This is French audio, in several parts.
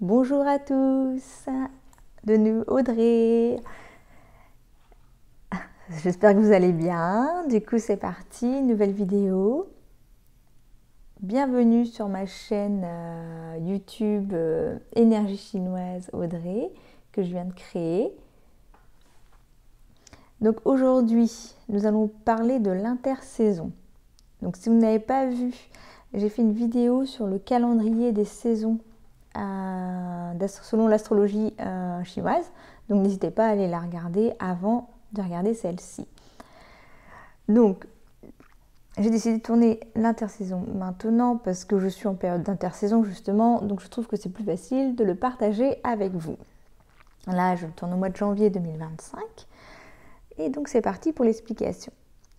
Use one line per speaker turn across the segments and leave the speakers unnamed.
Bonjour à tous, de nous Audrey. J'espère que vous allez bien. Du coup, c'est parti, nouvelle vidéo. Bienvenue sur ma chaîne YouTube Énergie Chinoise Audrey que je viens de créer. Donc aujourd'hui, nous allons parler de l'intersaison. Donc si vous n'avez pas vu, j'ai fait une vidéo sur le calendrier des saisons selon l'astrologie chinoise. Donc n'hésitez pas à aller la regarder avant de regarder celle-ci. Donc j'ai décidé de tourner l'intersaison maintenant parce que je suis en période d'intersaison justement, donc je trouve que c'est plus facile de le partager avec vous. Là je tourne au mois de janvier 2025 et donc c'est parti pour l'explication.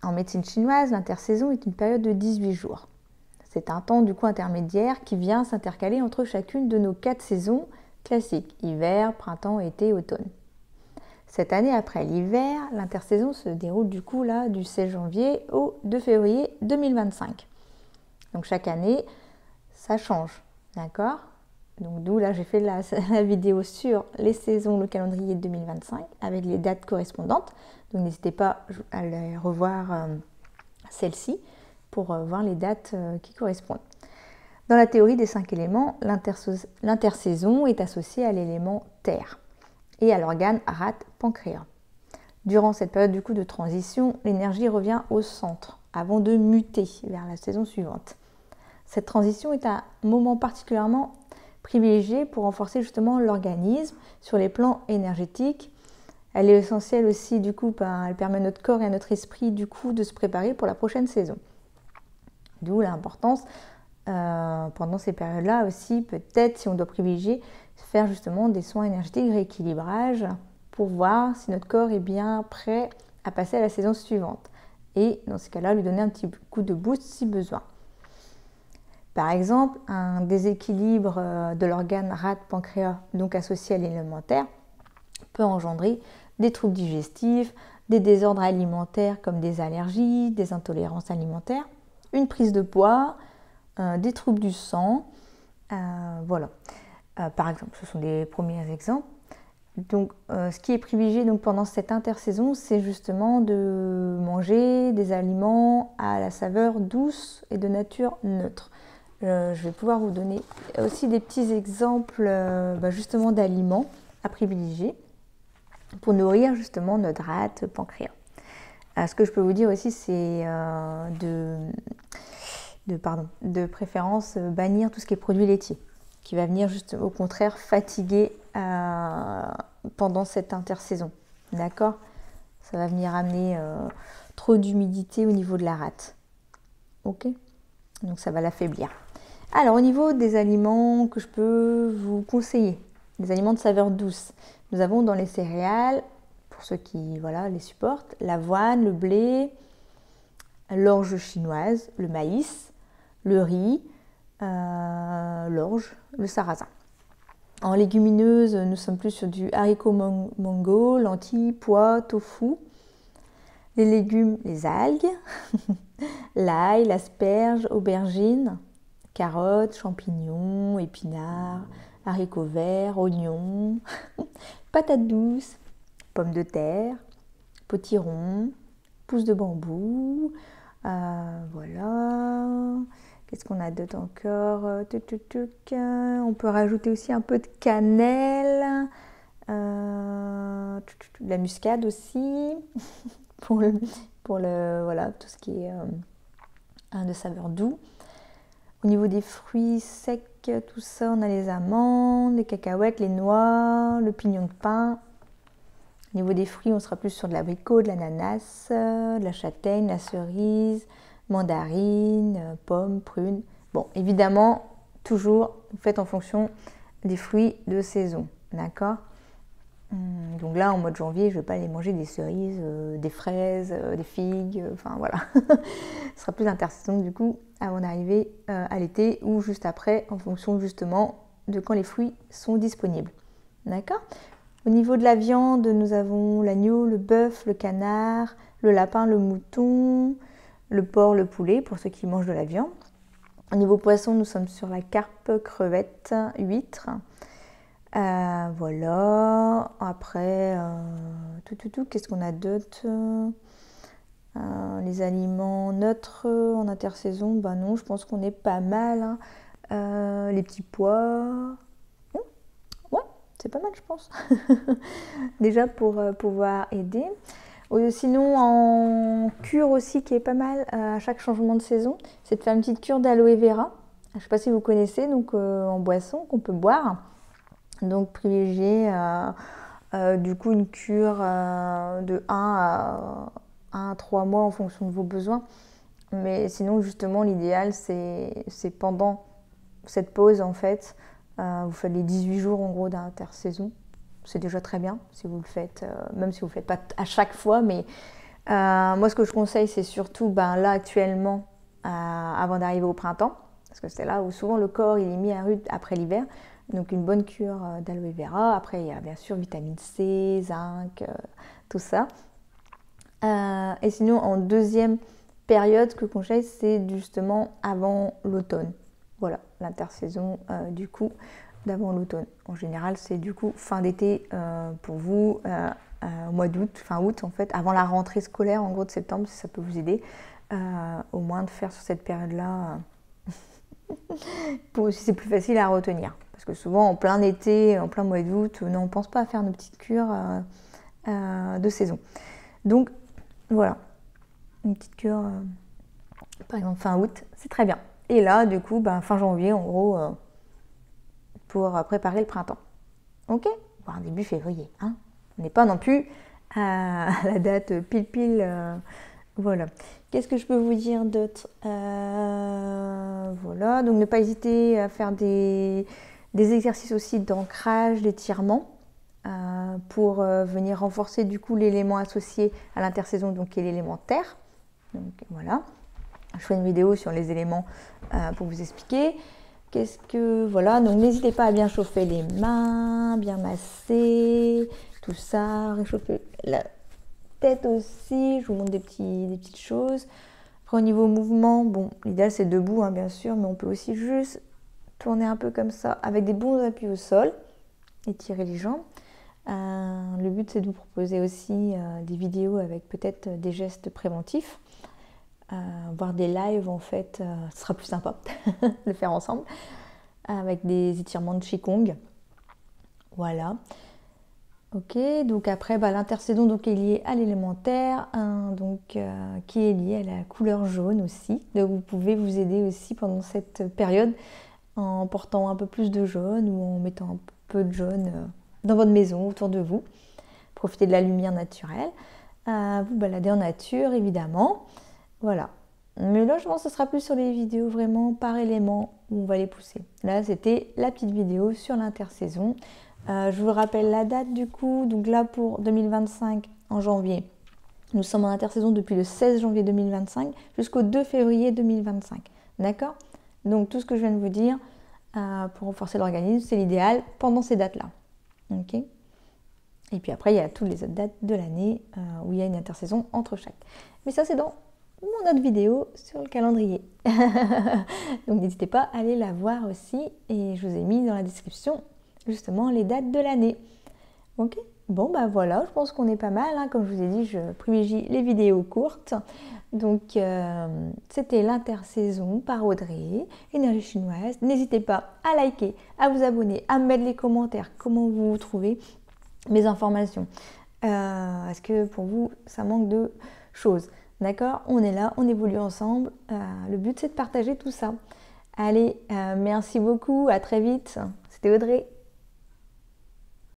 En médecine chinoise, l'intersaison est une période de 18 jours. C'est un temps du coup intermédiaire qui vient s'intercaler entre chacune de nos 4 saisons classiques, hiver, printemps, été, automne. Cette année après l'hiver, l'intersaison se déroule du coup là du 16 janvier au 2 février 2025. Donc chaque année, ça change, d'accord? Donc d'où là j'ai fait la vidéo sur les saisons, le calendrier 2025 avec les dates correspondantes. Donc n'hésitez pas à aller revoir celle-ci pour voir les dates qui correspondent. Dans la théorie des 5 éléments, l'intersaison est associée à l'élément terre et à l'organe rate-pancréas. Durant cette période du coup de transition, l'énergie revient au centre avant de muter vers la saison suivante. Cette transition est un moment particulièrement privilégié pour renforcer justement l'organisme sur les plans énergétiques. Elle est essentielle aussi du coup, elle permet à notre corps et à notre esprit du coup de se préparer pour la prochaine saison. D'où l'importance pendant ces périodes-là aussi, peut-être si on doit privilégier, faire justement des soins énergétiques, rééquilibrage, pour voir si notre corps est bien prêt à passer à la saison suivante. Et dans ce cas-là, lui donner un petit coup de boost si besoin. Par exemple, un déséquilibre de l'organe rate-pancréas, donc associé à l'élémentaire, peut engendrer des troubles digestifs, des désordres alimentaires comme des allergies, des intolérances alimentaires, une prise de poids, des troubles du sang, voilà. Par exemple, ce sont des premiers exemples. Donc, ce qui est privilégié donc, pendant cette intersaison, c'est justement de manger des aliments à la saveur douce et de nature neutre. Je vais pouvoir vous donner aussi des petits exemples justement d'aliments à privilégier pour nourrir justement notre rate pancréas. Ce que je peux vous dire aussi, c'est de préférence bannir tout ce qui est produits laitiers, qui va venir juste au contraire fatiguer pendant cette intersaison. D'accord? Ça va venir amener trop d'humidité au niveau de la rate. Ok? Donc ça va l'affaiblir. Alors au niveau des aliments que je peux vous conseiller, des aliments de saveur douce, nous avons dans les céréales, pour ceux qui les supportent, l'avoine, le blé, l'orge chinoise, le maïs, le riz, l'orge, le sarrasin. En légumineuses, nous sommes plus sur du haricot mango, lentilles, pois, tofu. Les légumes, les algues, l'ail, l'asperge, aubergine, carottes, champignons, épinards, haricots verts, oignons, patates douces, pommes de terre, potirons, pousses de bambou, voilà. Qu'est-ce qu'on a d'autre encore? On peut rajouter aussi un peu de cannelle, de la muscade aussi, pour voilà, tout ce qui est de saveur doux. Au niveau des fruits secs, tout ça, on a les amandes, les cacahuètes, les noix, le pignon de pin. Au niveau des fruits, on sera plus sur de l'abricot, de l'ananas, de la châtaigne, la cerise, mandarine, pommes, prunes. Bon, évidemment, toujours, vous faites en fonction des fruits de saison, d'accord? Donc là, en mois de janvier, je ne vais pas aller manger des cerises, des fraises, des figues, enfin voilà. Ce sera plus intersaison du coup, avant d'arriver à l'été ou juste après, en fonction justement de quand les fruits sont disponibles. D'accord? Au niveau de la viande, nous avons l'agneau, le bœuf, le canard, le lapin, le mouton, le porc, le poulet, pour ceux qui mangent de la viande. Au niveau poisson, nous sommes sur la carpe, crevette, huître. Voilà. Après, qu'est-ce qu'on a d'autre? Les aliments neutres en intersaison, ben non, je pense qu'on est pas mal. Hein. Les petits pois, ouais, c'est pas mal, je pense. Déjà pour pouvoir aider. Sinon, en cure aussi, qui est pas mal à chaque changement de saison, c'est de faire une petite cure d'aloe vera. Je ne sais pas si vous connaissez, donc en boisson qu'on peut boire. Donc privilégier du coup une cure de 1 à 3 mois en fonction de vos besoins. Mais sinon, justement, l'idéal, c'est pendant cette pause, en fait, vous faites les 18 jours en gros d'intersaison. C'est déjà très bien si vous le faites, même si vous ne le faites pas à chaque fois. Mais moi, ce que je conseille, c'est surtout là actuellement, avant d'arriver au printemps, parce que c'est là où souvent le corps il est mis à rude après l'hiver. Donc une bonne cure d'aloe vera. Après, il y a bien sûr vitamine C, zinc, tout ça. Et sinon, en deuxième période, ce que je conseille, c'est justement avant l'automne. Voilà, l'intersaison du coup d'avant l'automne. En général, c'est du coup fin d'été pour vous, au mois d'août, fin août en fait, avant la rentrée scolaire en gros de septembre, si ça peut vous aider, au moins de faire sur cette période-là, pour aussi c'est plus facile à retenir. Parce que souvent en plein été, en plein mois d'août, non, on ne pense pas à faire nos petites cures de saison. Donc voilà, une petite cure, par exemple fin août, c'est très bien. Et là, du coup, fin janvier, en gros, pour préparer le printemps. Ok, voire début février. Hein, on n'est pas non plus à la date pile. Voilà. Qu'est-ce que je peux vous dire d'autre? Voilà, donc ne pas hésiter à faire des exercices aussi d'ancrage, d'étirement. Pour venir renforcer du coup l'élément associé à l'intersaison, donc qui est l'élément terre. Donc voilà, je ferai une vidéo sur les éléments pour vous expliquer. Voilà, donc n'hésitez pas à bien chauffer les mains, bien masser, tout ça, réchauffer la tête aussi. Je vous montre des petites choses. Après au niveau mouvement, bon, l'idéal c'est debout bien sûr, mais on peut aussi juste tourner un peu comme ça avec des bons appuis au sol, étirer les jambes. Le but c'est de vous proposer aussi des vidéos avec peut-être des gestes préventifs, voir des lives en fait, ce sera plus sympa de le faire ensemble, avec des étirements de Qigong. Voilà. Ok, donc après l'intersaison donc, est liée à l'élémentaire, qui est liée à la couleur jaune aussi. Donc vous pouvez vous aider aussi pendant cette période en portant un peu plus de jaune ou en mettant un peu de jaune dans votre maison, autour de vous. Profitez de la lumière naturelle. Vous balader en nature, évidemment. Voilà. Mais là, je pense que ce sera plus sur les vidéos vraiment par élément où on va les pousser. Là, c'était la petite vidéo sur l'intersaison. Je vous rappelle la date du coup. Donc là, pour 2025, en janvier, nous sommes en intersaison depuis le 16 janvier 2025 jusqu'au 2 février 2025. D'accord? Donc tout ce que je viens de vous dire pour renforcer l'organisme, c'est l'idéal pendant ces dates-là. Ok. Et puis après, il y a toutes les autres dates de l'année où il y a une intersaison entre chaque. Mais ça, c'est dans mon autre vidéo sur le calendrier. Donc n'hésitez pas à aller la voir aussi. Et je vous ai mis dans la description justement les dates de l'année. Ok. Bon, voilà, je pense qu'on est pas mal. Hein. Comme je vous ai dit, je privilégie les vidéos courtes. Donc, c'était l'intersaison par Audrey, Énergie Chinoise. N'hésitez pas à liker, à vous abonner, à me mettre les commentaires, comment vous trouvez mes informations. Est-ce que pour vous, ça manque de choses? D'accord? On est là, on évolue ensemble. Le but, c'est de partager tout ça. Allez, merci beaucoup, à très vite. C'était Audrey.